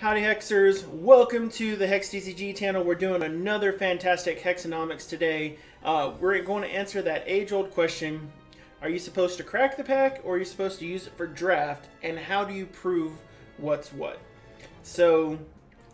Howdy Hexers, welcome to the HEXTCG channel. We're doing another fantastic Hexonomics today. We're going to answer that age-old question, are you supposed to crack the pack or are you supposed to use it for draft, and how do you prove what's what? So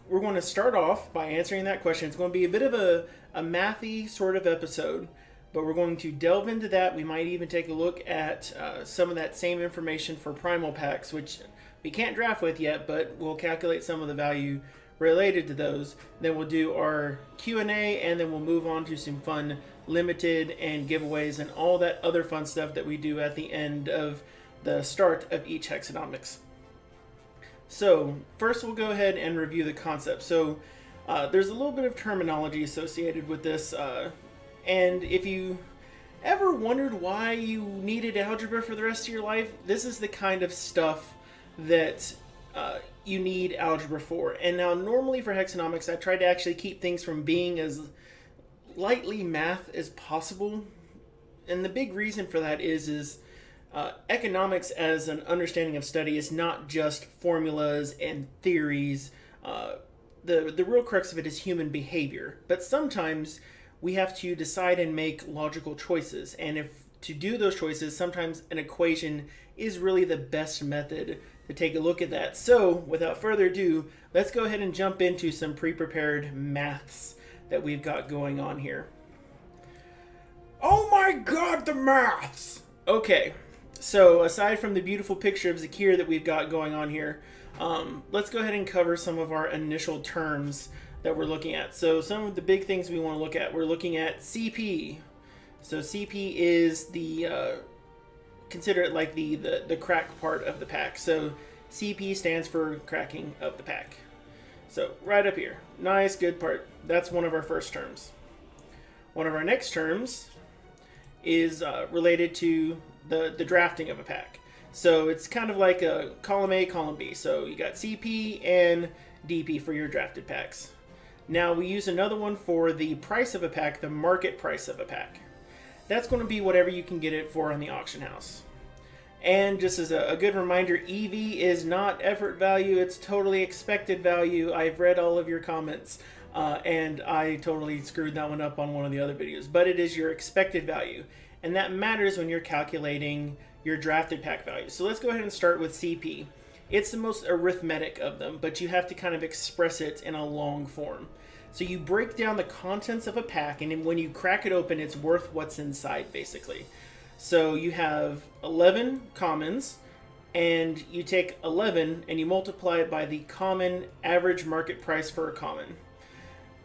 we're going to start off by answering that question. It's going to be a bit of a mathy sort of episode, but we're going to delve into that. We might even take a look at some of that same information for primal packs, which we can't draft with yet, but we'll calculate some of the value related to those. Then we'll do our Q&A, and then we'll move on to some fun limited and giveaways and all that other fun stuff that we do at the end of the start of each Hexonomics. So first we'll go ahead and review the concept. So there's a little bit of terminology associated with this, and if you ever wondered why you needed algebra for the rest of your life, this is the kind of stuff that you need algebra for. And now normally for Hexonomics, I try to actually keep things from being as lightly math as possible. And the big reason for that is economics as an understanding of study is not just formulas and theories. The real crux of it is human behavior. But sometimes we have to decide and make logical choices. And if to do those choices, sometimes an equation is really the best method to take a look at that. So without further ado, let's go ahead and jump into some pre-prepared maths that we've got going on here. Oh my god, the maths! Okay, so aside from the beautiful picture of Zakir that we've got going on here, let's go ahead and cover some of our initial terms that we're looking at. So some of the big things we want to look at, we're looking at CP. So CP is the consider it like the crack part of the pack. So CP stands for cracking of the pack. So right up here, nice, good part. That's one of our first terms. One of our next terms is related to the drafting of a pack. So it's kind of like a column A, column B. So you got CP and DP for your drafted packs. Now we use another one for the price of a pack, the market price of a pack. That's going to be whatever you can get it for on the auction house. And just as a good reminder, EV is not effort value, it's totally expected value. I've read all of your comments, and I totally screwed that one up on one of the other videos. But it is your expected value, and that matters when you're calculating your drafted pack value. So let's go ahead and start with CP. It's the most arithmetic of them, but you have to kind of express it in a long form. So you break down the contents of a pack, and then when you crack it open, it's worth what's inside, basically. So you have 11 commons, and you take 11 and you multiply it by the common average market price for a common.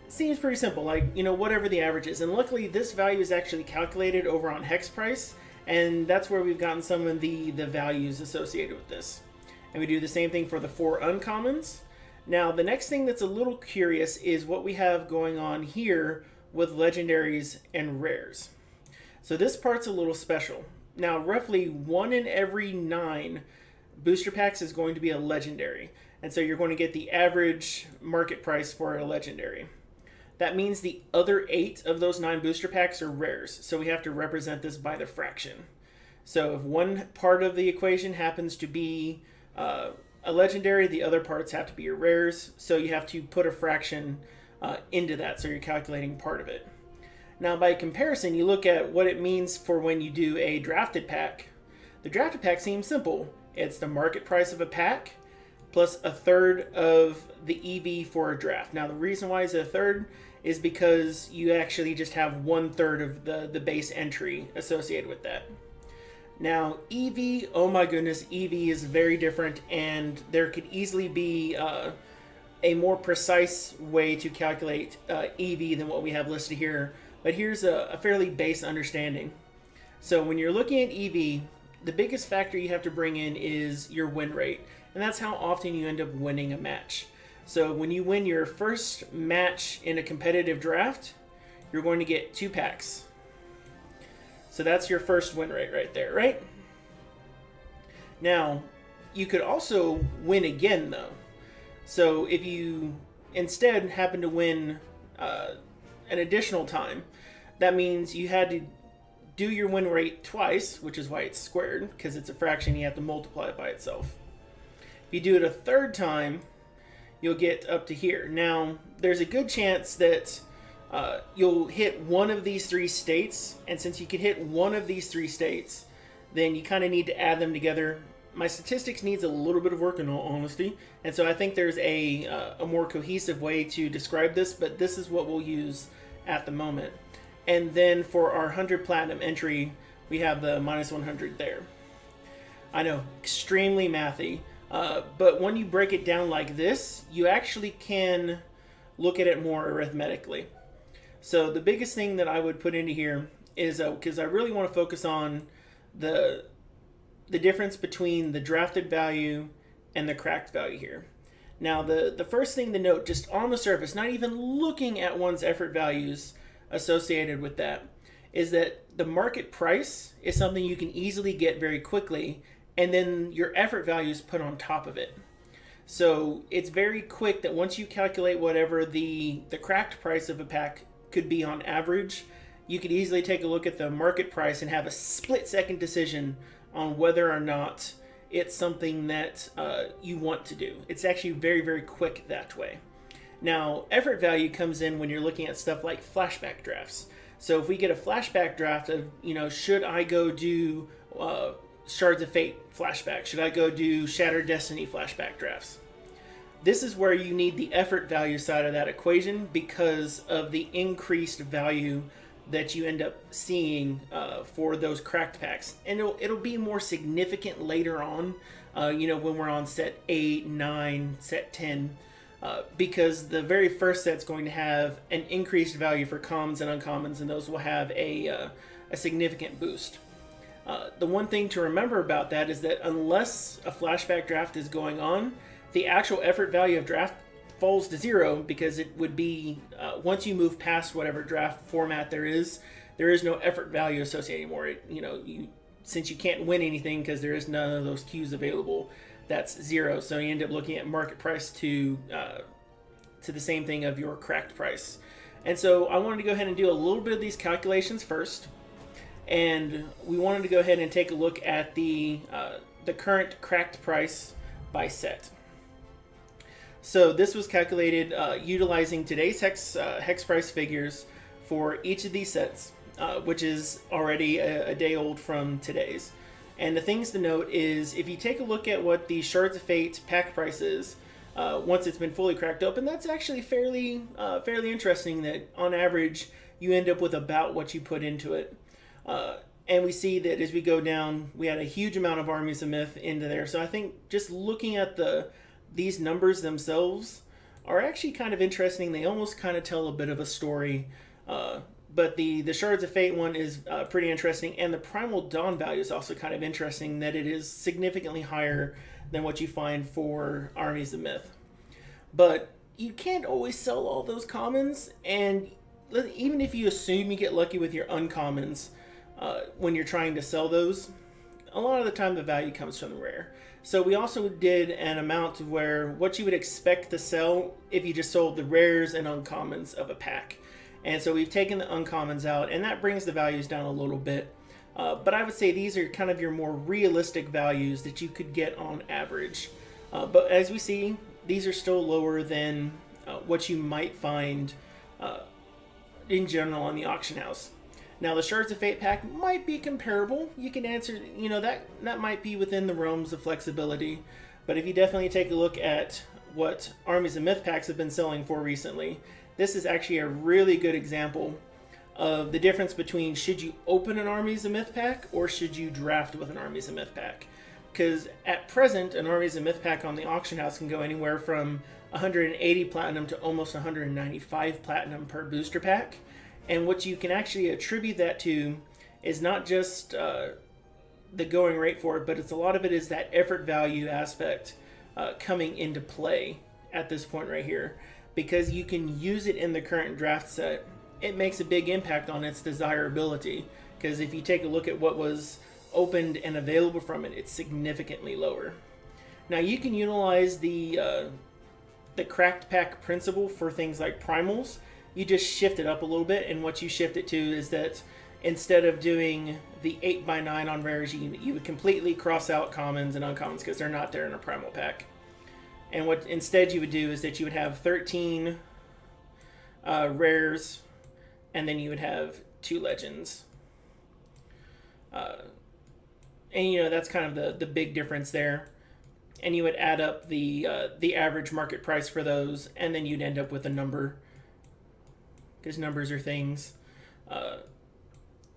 Seems pretty simple, like, you know, whatever the average is. And luckily, this value is actually calculated over on hex price, and that's where we've gotten some of the values associated with this. And we do the same thing for the 4 uncommons. Now, the next thing that's a little curious is what we have going on here with legendaries and rares. So this part's a little special. Now, roughly 1 in every 9 booster packs is going to be a legendary. And so you're going to get the average market price for a legendary. That means the other 8 of those 9 booster packs are rares. So we have to represent this by the fraction. So if one part of the equation happens to be a legendary, the other parts have to be your rares, so you have to put a fraction into that, so you're calculating part of it. Now by comparison, you look at what it means for when you do a drafted pack. The drafted pack seems simple. It's the market price of a pack plus a third of the EV for a draft. Now the reason why it's a third is because you actually just have 1/3 of the base entry associated with that. Now, EV, oh my goodness, EV is very different, and there could easily be a more precise way to calculate EV than what we have listed here. But here's a fairly base understanding. So when you're looking at EV, the biggest factor you have to bring in is your win rate, and that's how often you end up winning a match. So when you win your first match in a competitive draft, you're going to get 2 packs. So that's your first win rate right there, right? Now, you could also win again, though. So if you instead happen to win an additional time, that means you had to do your win rate twice, which is why it's squared, because it's a fraction, you have to multiply it by itself. If you do it a third time, you'll get up to here. Now, there's a good chance that you'll hit one of these three states, and since you can hit one of these three states, then you kind of need to add them together. My statistics needs a little bit of work, in all honesty, and so I think there's a more cohesive way to describe this, but this is what we'll use at the moment. And then for our 100 platinum entry, we have the minus 100 there. I know, extremely mathy, but when you break it down like this, you actually can look at it more arithmetically. So the biggest thing that I would put into here is, because I really want to focus on the difference between the drafted value and the cracked value here. Now, the first thing to note, just on the surface, not even looking at one's effort values associated with that, is that the market price is something you can easily get very quickly, and then your effort value is put on top of it. So it's very quick that once you calculate whatever the cracked price of a pack could be on average, you could easily take a look at the market price and have a split-second decision on whether or not it's something that you want to do. It's actually very, very quick that way. Now, effort value comes in when you're looking at stuff like flashback drafts. So if we get a flashback draft of, should I go do Shards of Fate flashback? Should I go do Shattered Destiny flashback drafts? This is where you need the effort value side of that equation because of the increased value that you end up seeing for those cracked packs. And it'll be more significant later on, when we're on set 8, 9, set 10, because the very first set's going to have an increased value for commons and uncommons, and those will have a significant boost. The one thing to remember about that is that unless a flashback draft is going on, the actual effort value of draft falls to 0 because it would be, once you move past whatever draft format there is no effort value associated anymore. Since you can't win anything because there is none of those queues available, that's 0. So you end up looking at market price to the same thing of your cracked price. And so I wanted to go ahead and do a little bit of these calculations first. And we wanted to go ahead and take a look at the current cracked price by set. So this was calculated utilizing today's hex price figures for each of these sets, which is already a day old from today's. And the things to note is if you take a look at what the Shards of Fate pack price is, once it's been fully cracked open, that's actually fairly interesting that on average you end up with about what you put into it. And we see that as we go down, we had a huge amount of Armies of Myth into there. So I think just looking at these numbers themselves are actually kind of interesting. They almost kind of tell a bit of a story. But the Shards of Fate one is pretty interesting. And the Primal Dawn value is also kind of interesting that it is significantly higher than what you find for Armies of Myth. But you can't always sell all those commons. And even if you assume you get lucky with your uncommons, when you're trying to sell those, a lot of the time the value comes from the rare. So we also did an amount where what you would expect to sell if you just sold the rares and uncommons of a pack. And so we've taken the uncommons out, and that brings the values down a little bit. But I would say these are kind of your more realistic values that you could get on average. But as we see, these are still lower than what you might find in general on the auction house. Now, the Shards of Fate pack might be comparable. You can answer, that might be within the realms of flexibility. But if you definitely take a look at what Armies of Myth packs have been selling for recently, this is actually a really good example of the difference between should you open an Armies of Myth pack or should you draft with an Armies of Myth pack. Because at present, an Armies of Myth pack on the auction house can go anywhere from 180 platinum to almost 195 platinum per booster pack. And what you can actually attribute that to is not just the going rate for it, but a lot of it is that effort value aspect coming into play at this point right here. Because you can use it in the current draft set, it makes a big impact on its desirability. Because if you take a look at what was opened and available from it, it's significantly lower. Now you can utilize the cracked pack principle for things like primals. You just shift it up a little bit, and what you shift it to is that instead of doing the 8x9 on rares, you would completely cross out commons and uncommons because they're not there in a primal pack. And what instead you would do is that you would have 13 rares, and then you would have 2 legends. And you know, that's kind of the big difference there. And you would add up the average market price for those, and then you'd end up with a number, because numbers are things.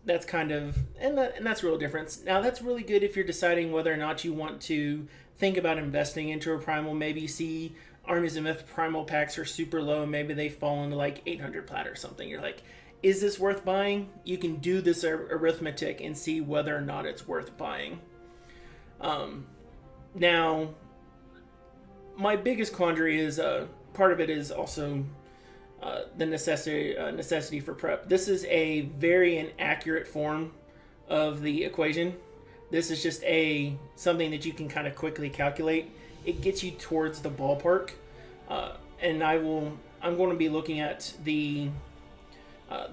That's kind of, and that's a real difference. Now that's really good if you're deciding whether or not you want to think about investing into a primal. Maybe you see Armies of Myth primal packs are super low, maybe they fall into like 800 plat or something. You're like, is this worth buying? You can do this arithmetic and see whether or not it's worth buying. Now, my biggest quandary is, part of it is also the necessity for prep. This is a very inaccurate form of the equation. This is just something that you can kind of quickly calculate. It gets you towards the ballpark, and I'm going to be looking at the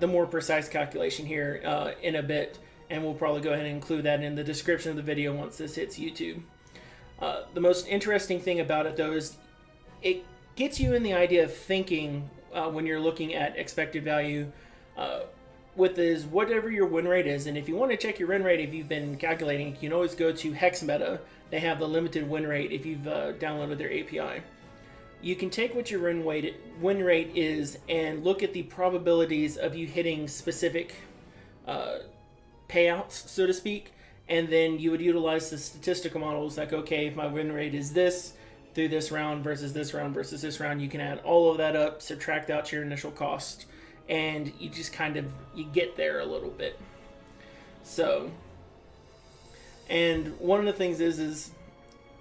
more precise calculation here in a bit, and we'll probably go ahead and include that in the description of the video once this hits YouTube. The most interesting thing about it, though, is it gets you in the idea of thinking when you're looking at expected value with is whatever your win rate is. And if you want to check your win rate, if you've been calculating, you can always go to HexMeta. They have the limited win rate if you've downloaded their API. You can take what your win rate is and look at the probabilities of you hitting specific payouts, so to speak, and then you would utilize the statistical models like, okay, if my win rate is this through this round versus this round versus this round, you can add all of that up, subtract out your initial cost, and you just kind of, you get there a little bit. So, and one of the things is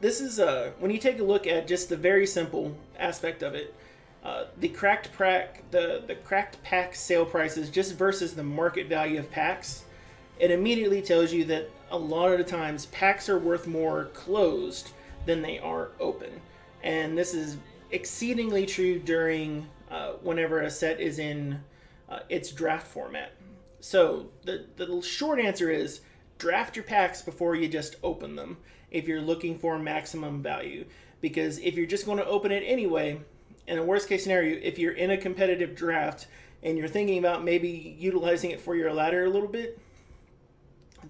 this is, when you take a look at just the very simple aspect of it, the cracked pack sale prices just versus the market value of packs, it immediately tells you that a lot of the times packs are worth more closed than they are open. And this is exceedingly true during whenever a set is in its draft format. So the short answer is draft your packs before you just open them if you're looking for maximum value. Because if you're just going to open it anyway, in a worst case scenario, if you're in a competitive draft and you're thinking about maybe utilizing it for your ladder a little bit,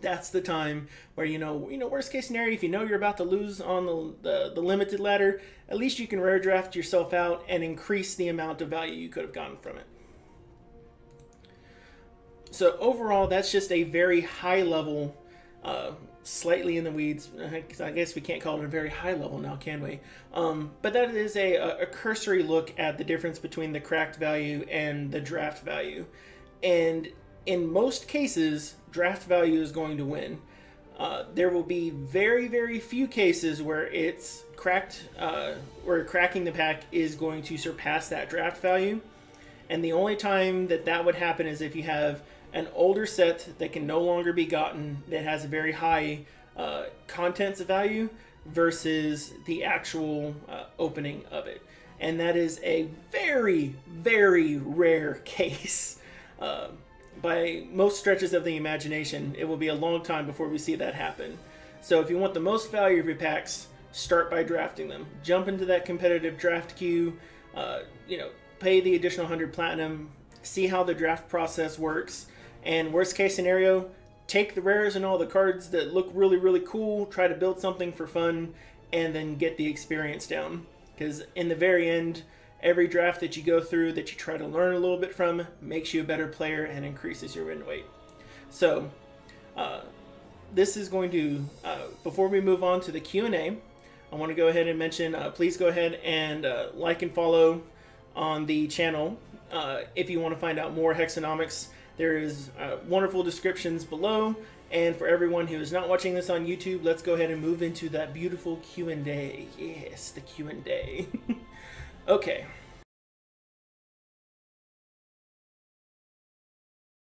that's the time where, you know, worst case scenario, if you know you're about to lose on the limited ladder, at least you can rare draft yourself out and increase the amount of value you could have gotten from it. So overall, that's just a very high level, slightly in the weeds. I guess we can't call it a very high level now, can we? But that is a cursory look at the difference between the cracked value and the draft value. And in most cases, draft value is going to win. There will be very, very few cases where it's cracked, where cracking the pack is going to surpass that draft value. And the only time that would happen is if you have an older set that can no longer be gotten, that has a very high contents value versus the actual opening of it. And that is a very, very rare case. By most stretches of the imagination, it will be a long time before we see that happen. So if you want the most value of your packs, start by drafting them. Jump into that competitive draft queue, pay the additional 100 platinum, see how the draft process works, and worst case scenario, take the rares and all the cards that look really, really cool, try to build something for fun, and then get the experience down. Because in the very end, every draft that you go through that you try to learn a little bit from makes you a better player and increases your win rate. So this is going to, before we move on to the Q&A, I want to go ahead and mention, please go ahead and like and follow on the channel. If you want to find out more Hexonomics, there is wonderful descriptions below. And for everyone who is not watching this on YouTube, let's go ahead and move into that beautiful Q&A. Yes, the Q&A. Okay,